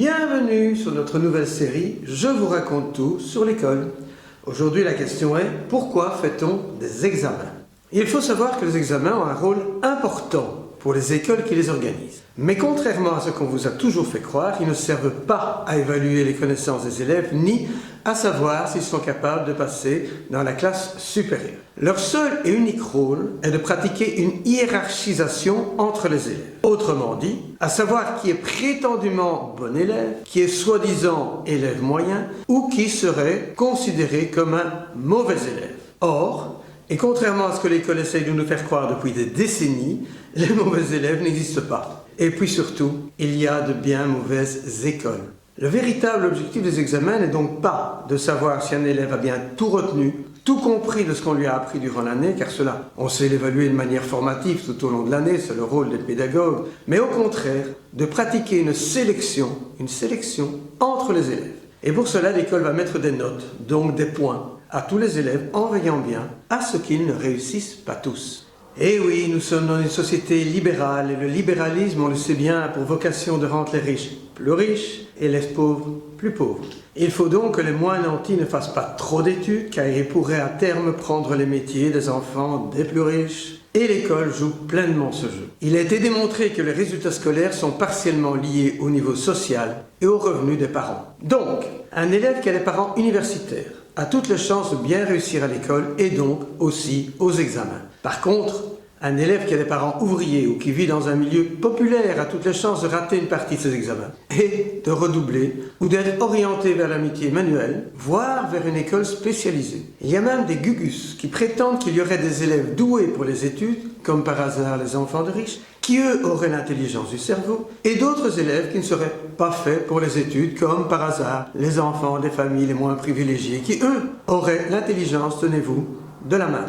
Bienvenue sur notre nouvelle série « Je vous raconte tout sur l'école ». Aujourd'hui, la question est « Pourquoi fait-on des examens ?» Il faut savoir que les examens ont un rôle important pour les écoles qui les organisent. Mais contrairement à ce qu'on vous a toujours fait croire, ils ne servent pas à évaluer les connaissances des élèves ni à savoir s'ils sont capables de passer dans la classe supérieure. Leur seul et unique rôle est de pratiquer une hiérarchisation entre les élèves. Autrement dit, à savoir qui est prétendument bon élève, qui est soi-disant élève moyen ou qui serait considéré comme un mauvais élève. Or, et contrairement à ce que l'école essaye de nous faire croire depuis des décennies, les mauvais élèves n'existent pas. Et puis surtout, il y a de bien mauvaises écoles. Le véritable objectif des examens n'est donc pas de savoir si un élève a bien tout retenu, tout compris de ce qu'on lui a appris durant l'année, car cela, on sait l'évaluer de manière formative tout au long de l'année, c'est le rôle des pédagogues, mais au contraire, de pratiquer une sélection entre les élèves. Et pour cela, l'école va mettre des notes, donc des points, à tous les élèves en veillant bien à ce qu'ils ne réussissent pas tous. Eh oui, nous sommes dans une société libérale et le libéralisme, on le sait bien, a pour vocation de rendre les riches plus riches et les pauvres plus pauvres. Il faut donc que les moins nantis ne fassent pas trop d'études car ils pourraient à terme prendre les métiers des enfants des plus riches. Et l'école joue pleinement ce jeu. Il a été démontré que les résultats scolaires sont partiellement liés au niveau social et aux revenus des parents. Donc, un élève qui a des parents universitaires a toutes les chances de bien réussir à l'école et donc aussi aux examens. Par contre, un élève qui a des parents ouvriers ou qui vit dans un milieu populaire a toutes les chances de rater une partie de ses examens et de redoubler ou d'être orienté vers l'amitié manuelle, voire vers une école spécialisée. Il y a même des gugus qui prétendent qu'il y aurait des élèves doués pour les études, comme par hasard les enfants de riches, qui eux auraient l'intelligence du cerveau, et d'autres élèves qui ne seraient pas faits pour les études, comme par hasard les enfants des familles les moins privilégiées, qui eux auraient l'intelligence, tenez-vous, de la main.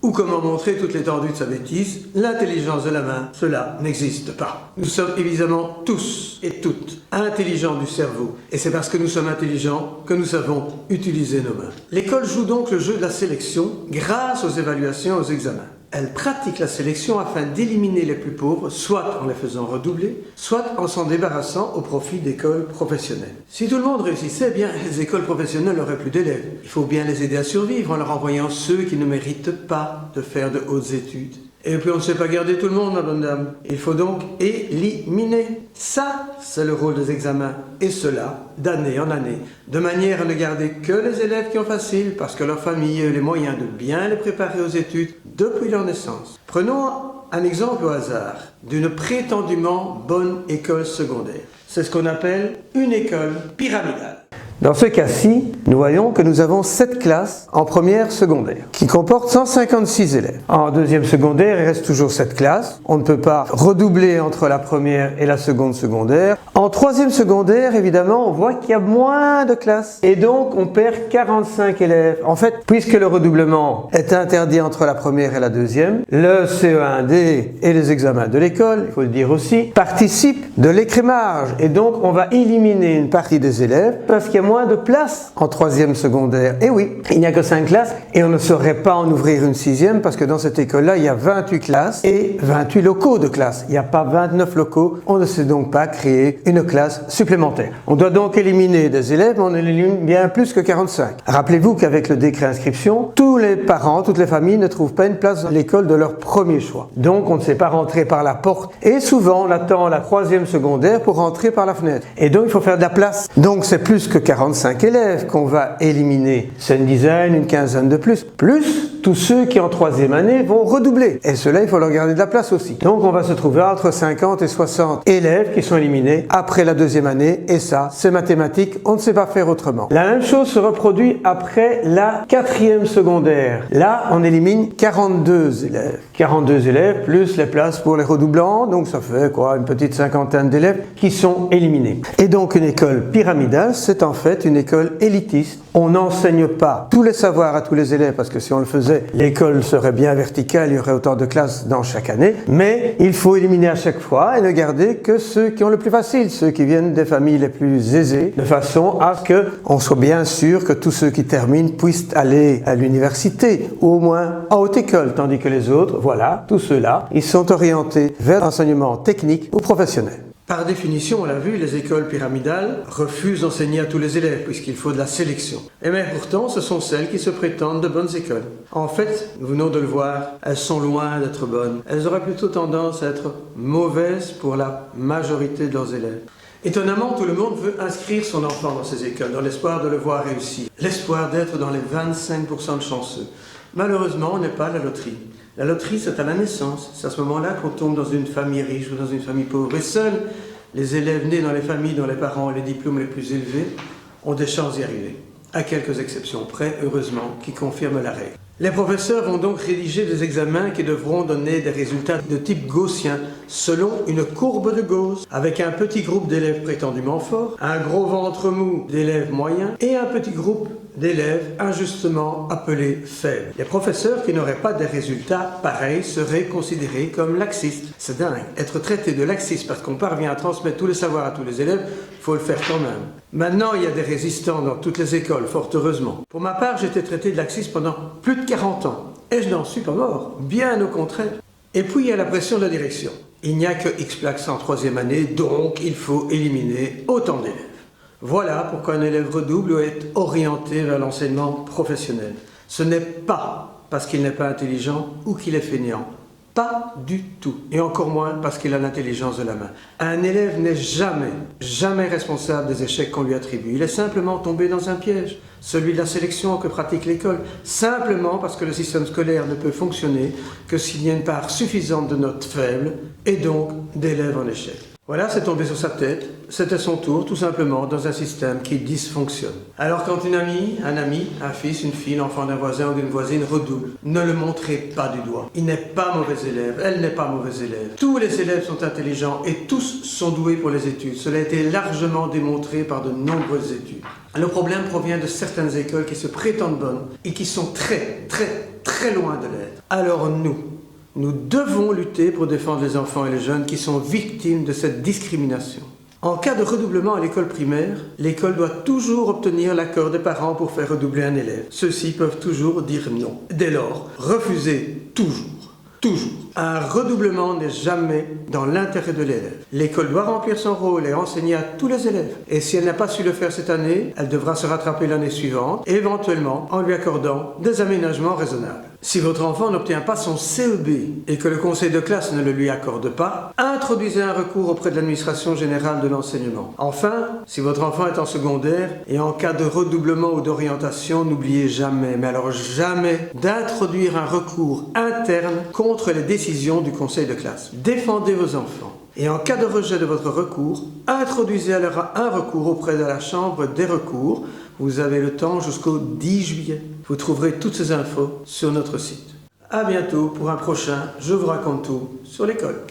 Ou comment montrer toute l'étendue de sa bêtise, l'intelligence de la main, cela n'existe pas. Nous sommes évidemment tous et toutes intelligents du cerveau, et c'est parce que nous sommes intelligents que nous savons utiliser nos mains. L'école joue donc le jeu de la sélection grâce aux évaluations et aux examens. Elle pratique la sélection afin d'éliminer les plus pauvres, soit en les faisant redoubler, soit en s'en débarrassant au profit d'écoles professionnelles. Si tout le monde réussissait, bien, les écoles professionnelles n'auraient plus d'élèves. Il faut bien les aider à survivre en leur envoyant ceux qui ne méritent pas de faire de hautes études. Et puis on ne sait pas garder tout le monde, ma bonne dame. Il faut donc éliminer. Ça, c'est le rôle des examens. Et cela, d'année en année. De manière à ne garder que les élèves qui ont facile, parce que leur famille a eu les moyens de bien les préparer aux études depuis leur naissance. Prenons un exemple au hasard d'une prétendument bonne école secondaire. C'est ce qu'on appelle une école pyramidale. Dans ce cas-ci, nous voyons que nous avons 7 classes en première secondaire, qui comportent 156 élèves. En deuxième secondaire, il reste toujours 7 classes. On ne peut pas redoubler entre la première et la seconde secondaire. En troisième secondaire, évidemment, on voit qu'il y a moins de classes. Et donc, on perd 45 élèves. En fait, puisque le redoublement est interdit entre la première et la deuxième, le CE1D et les examens de l'école, il faut le dire aussi, participent de l'écrémage. Et donc, on va éliminer une partie des élèves parce qu'il y a moins de place en troisième secondaire. Et oui, il n'y a que 5 classes et on ne saurait pas en ouvrir une 6e parce que dans cette école-là, il y a 28 classes et 28 locaux de classe. Il n'y a pas 29 locaux. On ne sait donc pas créer une classe supplémentaire. On doit donc éliminer des élèves, mais on élimine bien plus que 45. Rappelez-vous qu'avec le décret inscription, tous les parents, toutes les familles ne trouvent pas une place dans l'école de leur premier choix. Donc on ne sait pas rentrer par la porte et souvent on attend la troisième secondaire pour rentrer par la fenêtre. Et donc il faut faire de la place. Donc c'est plus que 45 élèves qu'on va éliminer. C'est une dizaine, une quinzaine de plus. Plus tous ceux qui en troisième année vont redoubler. Et ceux-là, il faut leur garder de la place aussi. Donc on va se trouver entre 50 et 60 élèves qui sont éliminés après la deuxième année. Et ça, c'est mathématique, on ne sait pas faire autrement. La même chose se reproduit après la quatrième secondaire. Là, on élimine 42 élèves. 42 élèves plus les places pour les redoublants. Donc ça fait quoi, une petite cinquantaine d'élèves qui sont éliminés. Et donc une école pyramidale, c'est en fait une école élitiste. On n'enseigne pas tous les savoirs à tous les élèves parce que si on le faisait, l'école serait bien verticale, il y aurait autant de classes dans chaque année. Mais il faut éliminer à chaque fois et ne garder que ceux qui ont le plus facile, ceux qui viennent des familles les plus aisées, de façon à ce qu'on soit bien sûr que tous ceux qui terminent puissent aller à l'université ou au moins en haute école, tandis que les autres, voilà, tous ceux-là, ils sont orientés vers l'enseignement technique ou professionnel. Par définition, on l'a vu, les écoles pyramidales refusent d'enseigner à tous les élèves puisqu'il faut de la sélection. Mais pourtant, ce sont celles qui se prétendent de bonnes écoles. En fait, nous venons de le voir, elles sont loin d'être bonnes. Elles auraient plutôt tendance à être mauvaises pour la majorité de leurs élèves. Étonnamment, tout le monde veut inscrire son enfant dans ces écoles, dans l'espoir de le voir réussir, l'espoir d'être dans les 25% de chanceux. Malheureusement, on n'est pas à la loterie. La loterie, c'est à la naissance. C'est à ce moment-là qu'on tombe dans une famille riche ou dans une famille pauvre. Et seuls les élèves nés dans les familles dont les parents ont les diplômes les plus élevés ont des chances d'y arriver. À quelques exceptions près, heureusement, qui confirment la règle. Les professeurs vont donc rédiger des examens qui devront donner des résultats de type gaussien, selon une courbe de Gauss, avec un petit groupe d'élèves prétendument forts, un gros ventre mou d'élèves moyens et un petit groupe d'élèves injustement appelés faibles. Les professeurs qui n'auraient pas des résultats pareils seraient considérés comme laxistes. C'est dingue. Être traité de laxiste parce qu'on parvient à transmettre tous les savoirs à tous les élèves, il faut le faire quand même. Maintenant, il y a des résistants dans toutes les écoles, fort heureusement. Pour ma part, j'ai été traité de laxiste pendant plus de 40 ans. Et je n'en suis pas mort, bien au contraire. Et puis il y a la pression de la direction. Il n'y a que X places en 3e année, donc il faut éliminer autant d'élèves. Voilà pourquoi un élève redouble doit être orienté vers l'enseignement professionnel. Ce n'est pas parce qu'il n'est pas intelligent ou qu'il est fainéant. Pas du tout. Et encore moins parce qu'il a l'intelligence de la main. Un élève n'est jamais responsable des échecs qu'on lui attribue. Il est simplement tombé dans un piège, celui de la sélection que pratique l'école, simplement parce que le système scolaire ne peut fonctionner que s'il y a une part suffisante de notes faibles et donc d'élèves en échec. Voilà, c'est tombé sur sa tête, c'était son tour, tout simplement, dans un système qui dysfonctionne. Alors quand une amie, un ami, un fils, une fille, l'enfant d'un voisin ou d'une voisine redouble, ne le montrez pas du doigt. Il n'est pas mauvais élève, elle n'est pas mauvais élève. Tous les élèves sont intelligents et tous sont doués pour les études. Cela a été largement démontré par de nombreuses études. Le problème provient de certaines écoles qui se prétendent bonnes et qui sont très loin de l'être. Alors nous devons lutter pour défendre les enfants et les jeunes qui sont victimes de cette discrimination. En cas de redoublement à l'école primaire, l'école doit toujours obtenir l'accord des parents pour faire redoubler un élève. Ceux-ci peuvent toujours dire non. Dès lors, refusez toujours. Un redoublement n'est jamais dans l'intérêt de l'élève. L'école doit remplir son rôle et enseigner à tous les élèves. Et si elle n'a pas su le faire cette année, elle devra se rattraper l'année suivante, éventuellement en lui accordant des aménagements raisonnables. Si votre enfant n'obtient pas son CEB et que le conseil de classe ne le lui accorde pas, introduisez un recours auprès de l'administration générale de l'enseignement. Enfin, si votre enfant est en secondaire et en cas de redoublement ou d'orientation, n'oubliez jamais, mais alors jamais, d'introduire un recours interne contre les décisions du conseil de classe. Défendez vos enfants. Et en cas de rejet de votre recours, introduisez alors un recours auprès de la chambre des recours. Vous avez le temps jusqu'au 10 juillet. Vous trouverez toutes ces infos sur notre site. À bientôt pour un prochain Je vous raconte tout sur l'école.